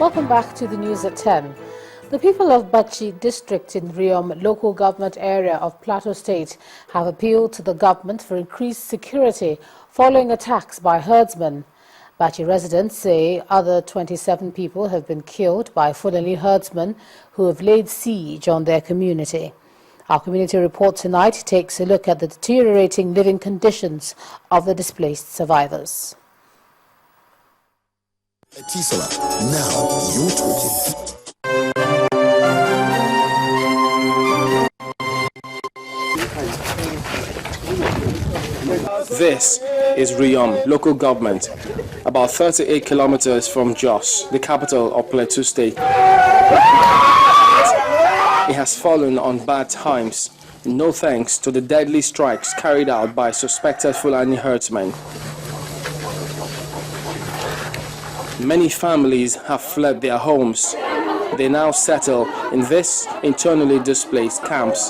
Welcome back to the news at 10. The people of Bauchi district in Riom local government area of Plateau state have appealed to the government for increased security following attacks by herdsmen. Bauchi residents say other 27 people have been killed by Fulani herdsmen who have laid siege on their community. Our community report tonight takes a look at the deteriorating living conditions of the displaced survivors. Tisala, now you're talking. This is Riom local government, about 38 kilometers from Jos, the capital of Plateau state. It has fallen on bad times, no thanks to the deadly strikes carried out by suspected Fulani herdsmen. Many families have fled their homes. They now settle in this internally displaced camps.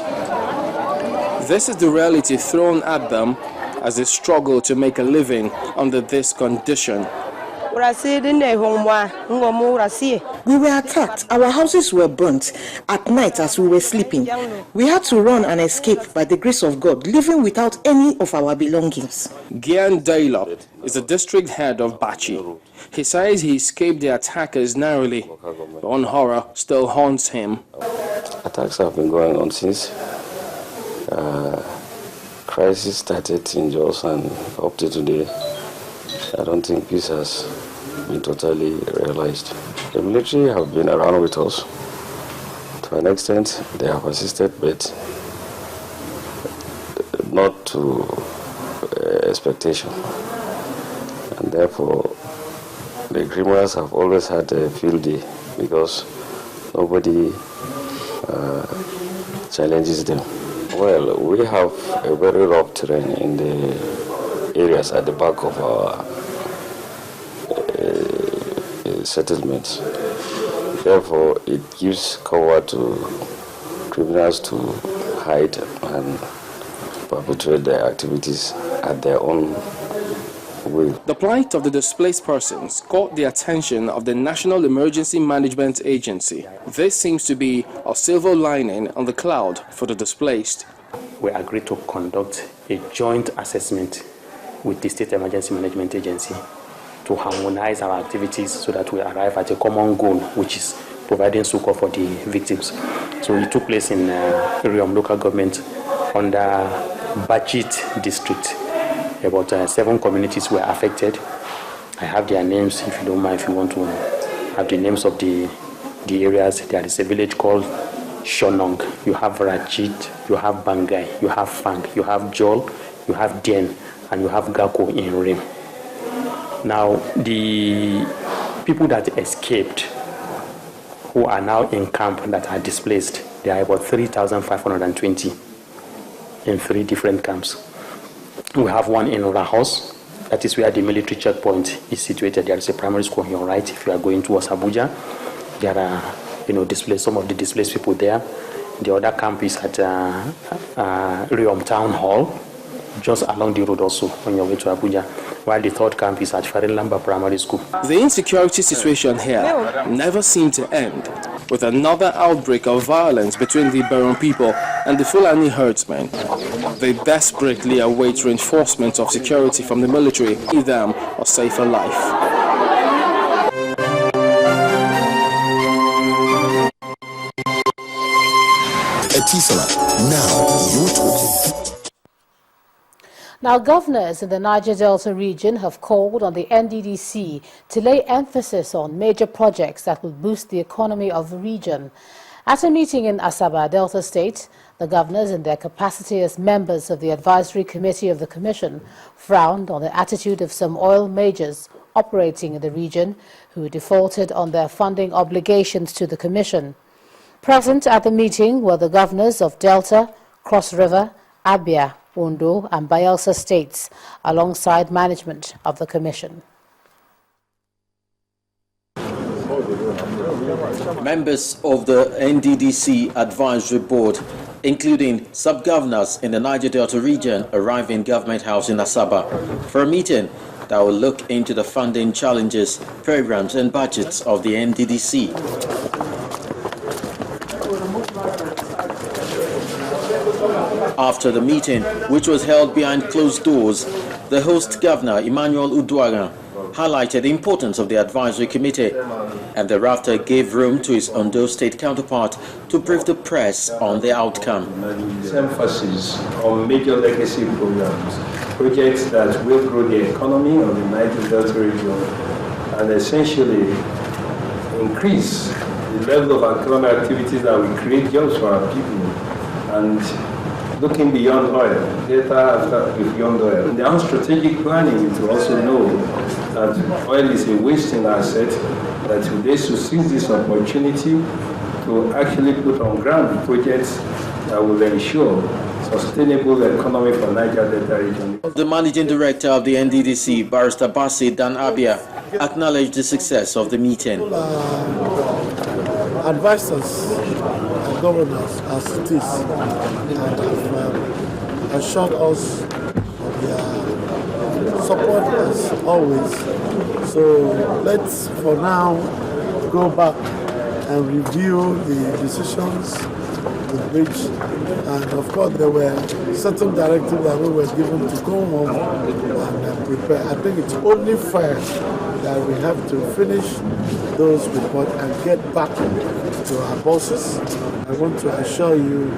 This is the reality thrown at them as they struggle to make a living under this condition. We were attacked. Our houses were burnt at night as we were sleeping. We had to run and escape by the grace of God, living without any of our belongings. Niger Delta is the district head of Bauchi. He says he escaped the attackers narrowly. One horror still haunts him. Attacks have been going on since crisis started in Jos, and up to today, I don't think peace has been totally realized. The military have been around with us. To an extent, they have assisted, but not to expectation. And therefore, the criminals have always had a field day because nobody challenges them. Well, we have a very rough terrain in the areas at the back of our settlements. Therefore, it gives cover to criminals to hide and perpetrate their activities at their own will. The plight of the displaced persons caught the attention of the National Emergency Management Agency. This seems to be a silver lining on the cloud for the displaced. We agreed to conduct a joint assessment with the State Emergency Management Agency to harmonize our activities so that we arrive at a common goal, which is providing succor for the victims. So it took place in Riom local government under Bauchi district. About 7 communities were affected. I have their names if you don't mind, if you want to have the names of the areas. There is a village called Shonong, you have Rajit, you have Bangai, you have Fang, you have Jol, you have Dien, and you have Gako in Rim. Now, the people that escaped, who are now in camp that are displaced, there are about 3,520 in 3 different camps. We have one in Rahos, that is where the military checkpoint is situated. There is a primary school on your right if you are going towards Abuja. There are some of the displaced people there. The other camp is at Riom Town Hall, just along the road also on your way to Abuja, while the 3rd camp is at Farinlamba Primary School. The insecurity situation here never seemed to end, with another outbreak of violence between the Baron people and the Fulani herdsmen. They desperately await reinforcements of security from the military, give them a safer life. Now you're talking. Now, governors in the Niger Delta region have called on the NDDC to lay emphasis on major projects that will boost the economy of the region. At a meeting in Asaba, Delta State, the governors, in their capacity as members of the advisory committee of the commission, frowned on the attitude of some oil majors operating in the region who defaulted on their funding obligations to the commission. Present at the meeting were the governors of Delta, Cross River, Abia, Ondo, and Bayelsa states, alongside management of the commission. Members of the NDDC Advisory Board, including sub-governors in the Niger Delta region, arrived in Government House in Asaba for a meeting that will look into the funding challenges, programs and budgets of the NDDC. After the meeting, which was held behind closed doors, the host governor, Emmanuel Uduaghan, highlighted the importance of the advisory committee and thereafter gave room to his Ondo State counterpart to brief the press on the outcome. Emphasis on major legacy programs, projects that will grow the economy of the Niger Delta region and essentially increase the level of economic activities that will create jobs for our people, and looking beyond oil, data after beyond oil. In the strategic planning, to also know that oil is a wasting asset, that they should seize this opportunity to actually put on ground projects that will ensure sustainable economy for Niger Delta region. The managing director of the NDDC, Barrister Basi Dan Abia, acknowledged the success of the meeting. Advisors and governors as it is, and have assured us of their support as always. So let's for now go back and review the decisions we reached, and of course there were certain directives that we were given to go home and prepare. I think it's only fair that we have to finish those reports and get back to our bosses. I want to assure you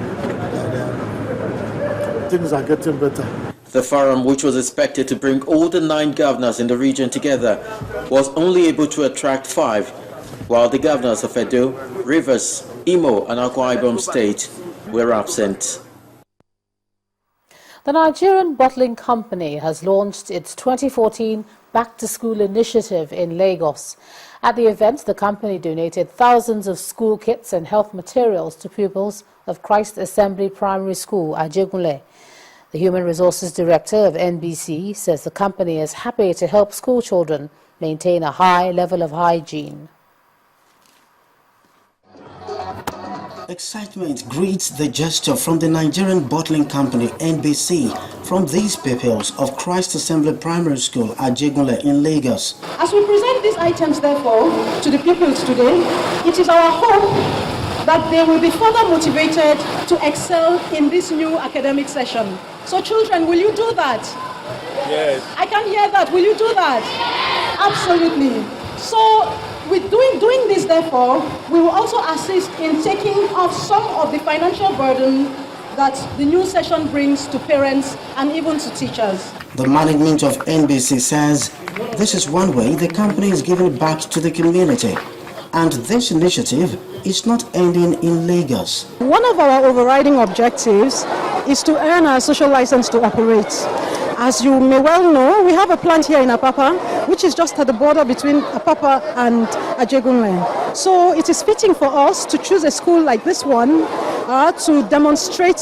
that things are getting better. The forum, which was expected to bring all the 9 governors in the region together, was only able to attract 5, while the governors of Edo, Rivers, Imo and Akwa Ibom State were absent. The Nigerian Bottling Company has launched its 2014 Back to School initiative in Lagos. At the event, the company donated thousands of school kits and health materials to pupils of Christ Assembly Primary School, Ajegunle. The Human Resources Director of NBC says the company is happy to help school children maintain a high level of hygiene. Excitement greets the gesture from the Nigerian Bottling Company, NBC, from these pupils of Christ Assembly Primary School, Ajegunle in Lagos. As we present these items, therefore, to the pupils today, it is our hope that they will be further motivated to excel in this new academic session. So children, will you do that? Yes. I can hear that. Will you do that? Absolutely. So with doing this, therefore, we will also assist in taking off some of the financial burden that the new session brings to parents and even to teachers. The management of NBC says this is one way the company is giving back to the community. And this initiative is not ending in Lagos. One of our overriding objectives is to earn our social license to operate. As you may well know, we have a plant here in Apapa, which is just at the border between Apapa and Ajegunle. So it is fitting for us to choose a school like this one to demonstrate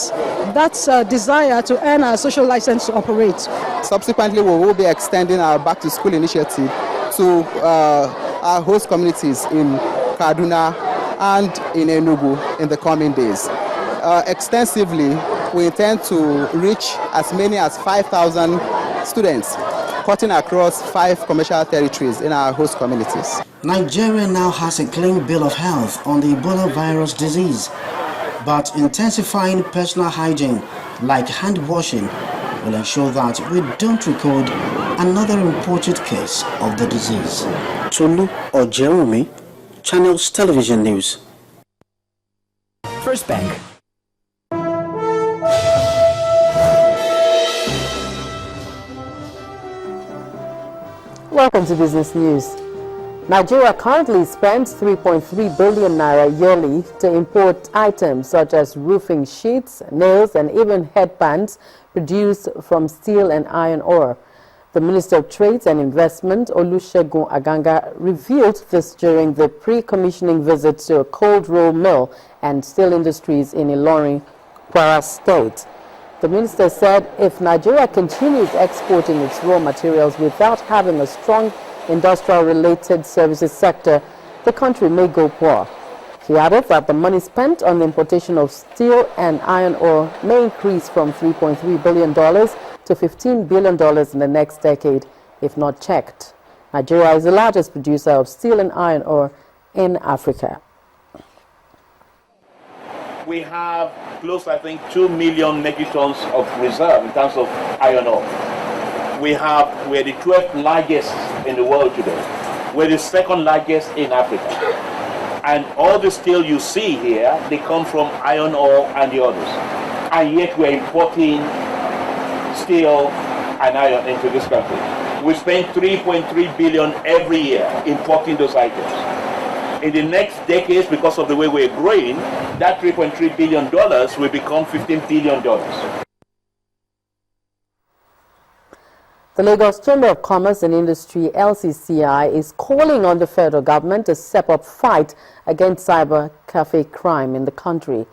that desire to earn our social license to operate. Subsequently, we will be extending our Back to School initiative to our host communities in Kaduna and in Enugu in the coming days. Extensively, we intend to reach as many as 5,000 students, cutting across 5 commercial territories in our host communities. Nigeria now has a clean bill of health on the Ebola virus disease, but intensifying personal hygiene, like hand washing, will ensure that we don't record another imported case of the disease. Tolu Ojerumi, Channels Television News. First Bank. Welcome to Business News. Nigeria currently spends 3.3 billion naira yearly to import items such as roofing sheets, nails, and even headbands produced from steel and iron ore. The Minister of Trade and Investment, Olusegun Aganga, revealed this during the pre-commissioning visit to a cold roll mill and steel industries in Ilorin, Kwara State. The minister said if Nigeria continues exporting its raw materials without having a strong industrial-related services sector, the country may go poor. He added that the money spent on the importation of steel and iron ore may increase from $3.3 billion to $15 billion in the next decade if not checked. Nigeria is the largest producer of steel and iron ore in Africa. We have close, I think, 2 million metric tons of reserve in terms of iron ore. We're the 12th largest in the world today. We're the second largest in Africa. And all the steel you see here, they come from iron ore and the others. And yet we're importing steel and iron into this country. We spend 3.3 billion every year importing those items. In the next decades, because of the way we're growing, that $3.3 billion will become $15 billion. The Lagos Chamber of Commerce and Industry, LCCI, is calling on the federal government to step up fight against cyber cafe crime in the country.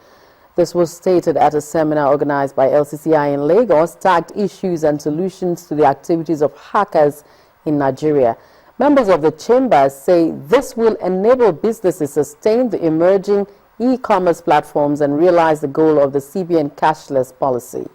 This was stated at a seminar organized by LCCI in Lagos, tagged Issues and Solutions to the Activities of Hackers in Nigeria. Members of the chamber say this will enable businesses to sustain the emerging e-commerce platforms and realize the goal of the CBN cashless policy.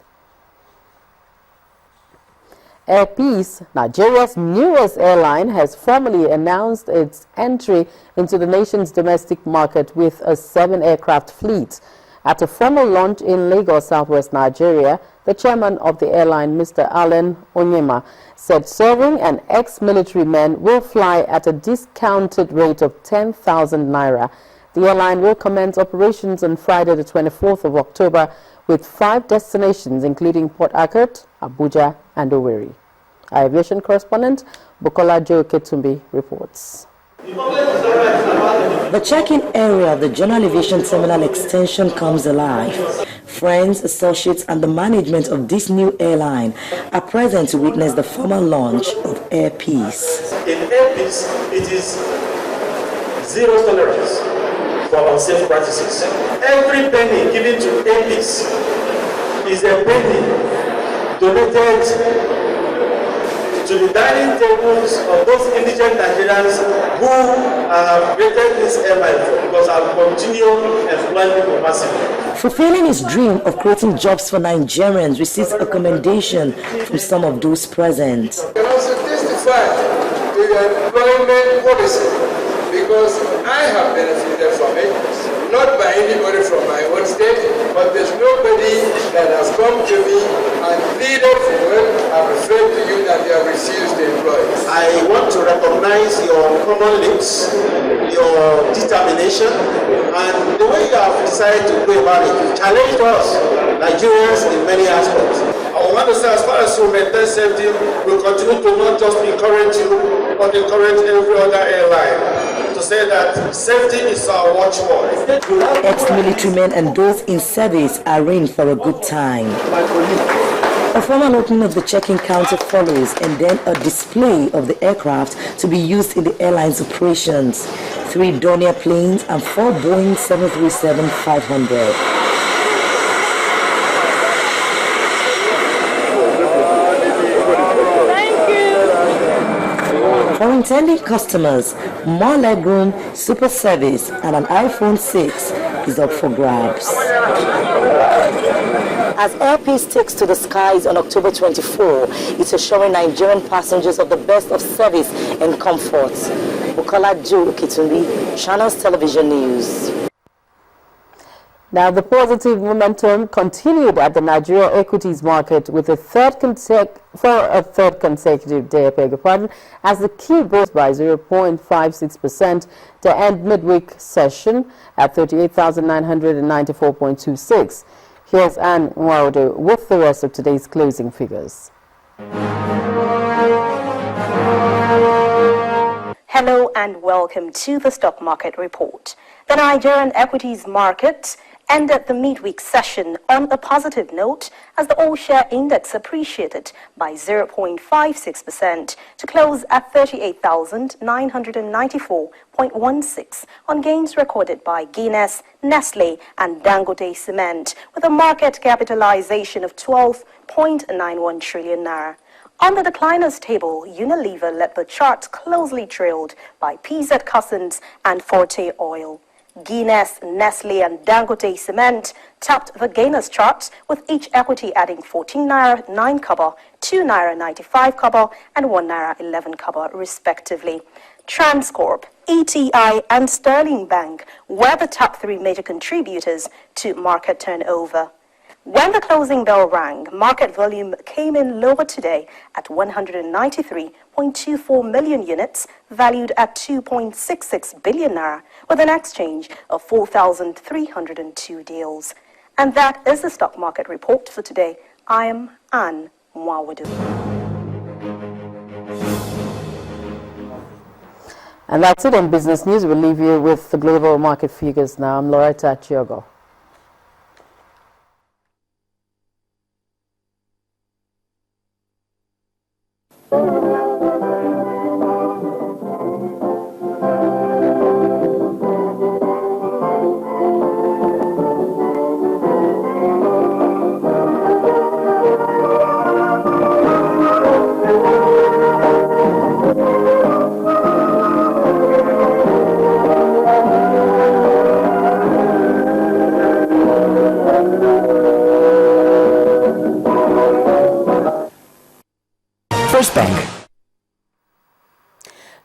Air Peace, Nigeria's newest airline, has formally announced its entry into the nation's domestic market with a 7-aircraft fleet. At a formal launch in Lagos, southwest Nigeria, the chairman of the airline, Mr. Allen Onyema, said serving and ex-military men will fly at a discounted rate of 10,000 naira. The airline will commence operations on Friday, the 24th of October, with 5 destinations, including Port Harcourt, Abuja, and Owerri. Our aviation correspondent, Bukola Joe Ketumbi, reports. The check-in area of the General Aviation Terminal Extension comes alive. Friends, associates, and the management of this new airline are present to witness the formal launch of Air Peace. In Air Peace, it is zero tolerance for unsafe practices. Every penny given to Air Peace is a penny donated to the dining tables of those indigent Nigerians who have created this airline because I will continue employing people massively. Fulfilling his dream of creating jobs for Nigerians receives a commendation from some of those present. I can also testify to your employment policy because I have benefited from it, not by anybody from my own state, but there's nobody that has come to me and pleaded for work and referred to you that they have refused to employ. I want to recognize your common links, your determination, and the way you have decided to go about it. You challenged us, Nigerians, in many aspects. I want to say, as far as you maintain safety, we'll continue to not just encourage you, but encourage every other airline to say that safety is our watchword. Ex-military men and those in service are in for a good time. A formal opening of the check-in counter follows, and then a display of the aircraft to be used in the airline's operations. 3 Dornier planes and 4 Boeing 737-500. For intending customers, more legroom, super service, and an iPhone 6 is up for grabs. As Air Peace takes to the skies on October 24, it's assuring Nigerian passengers of the best of service and comfort. Bukola Joe Ketumbi, Channels Television News. Now, the positive momentum continued at the Nigeria equities market with a third consecutive day, as the key rose by 0.56% to end midweek session at 38,994.26. Here's Anne Nwaudo with the rest of today's closing figures. Hello and welcome to the Stock Market Report. The Nigerian equities market ended the midweek session on a positive note as the all-share index appreciated by 0.56% to close at 38,994.16 on gains recorded by Guinness, Nestle and Dangote Cement with a market capitalization of 12.91 trillion naira. On the decliners table, Unilever led the chart, closely trailed by PZ Cussons and Forte Oil. Guinness, Nestle and Dangote Cement topped the gainers chart, with each equity adding 14 naira 9 kobo, 2 naira 95 kobo and 1 naira 11 kobo respectively. Transcorp, ETI and Sterling Bank were the top 3 major contributors to market turnover. When the closing bell rang, market volume came in lower today at 193.24 million units, valued at 2.66 billion naira, with an exchange of 4,302 deals. And that is the stock market report for today. I am Anne Mwawadu. And that's it in business news. We'll leave you with the global market figures now. I'm Loretta Chiogo.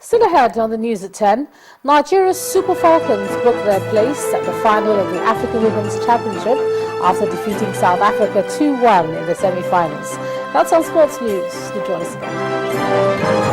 Still ahead on the news at 10, Nigeria's Super Falcons booked their place at the final of the African Women's Championship after defeating South Africa 2-1 in the semi-finals. That's on Sports News. Do join us again.